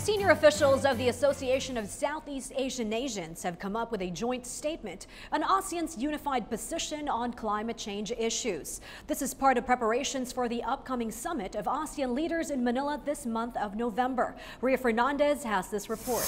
Senior officials of the Association of Southeast Asian Nations have come up with a joint statement on ASEAN's unified position on climate change issues. This is part of preparations for the upcoming summit of ASEAN leaders in Manila this month of November. Ria Fernandez has this report.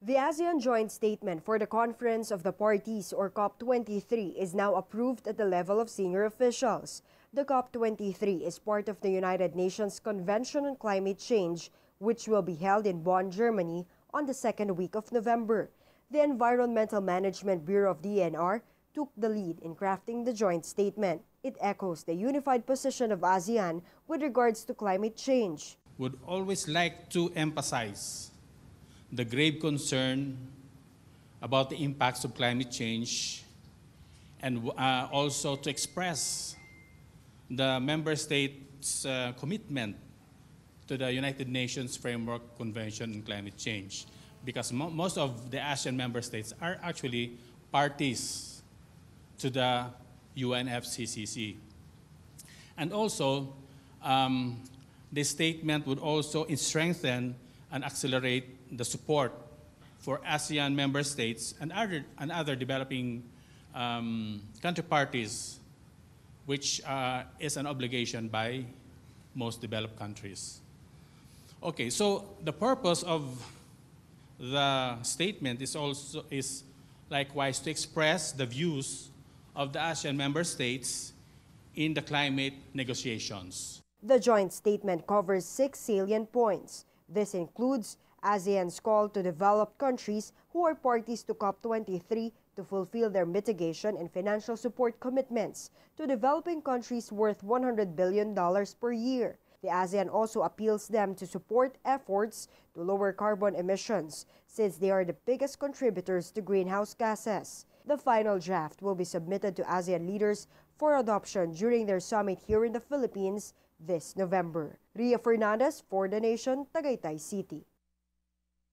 The ASEAN Joint Statement for the Conference of the Parties, or COP23, is now approved at the level of senior officials. The COP23 is part of the United Nations Convention on Climate Change, which will be held in Bonn, Germany on the second week of November. The Environmental Management Bureau of DNR took the lead in crafting the joint statement. It echoes the unified position of ASEAN with regards to climate change. Would always like to emphasize the grave concern about the impacts of climate change, and also to express the member states' commitment to the United Nations Framework Convention on Climate Change, because most of the ASEAN member states are actually parties to the UNFCCC. And also, this statement would also strengthen and accelerate the support for ASEAN member states and other developing country parties, which is an obligation by most developed countries. Okay, so the purpose of the statement is likewise to express the views of the ASEAN member states in the climate negotiations. The joint statement covers 6 salient points. This includes ASEAN's call to developed countries who are parties to COP23 to fulfill their mitigation and financial support commitments to developing countries worth $100 billion per year. The ASEAN also appeals them to support efforts to lower carbon emissions, since they are the biggest contributors to greenhouse gases. The final draft will be submitted to ASEAN leaders for adoption during their summit here in the Philippines this November. Ria Fernandez for The Nation, Tagaytay City.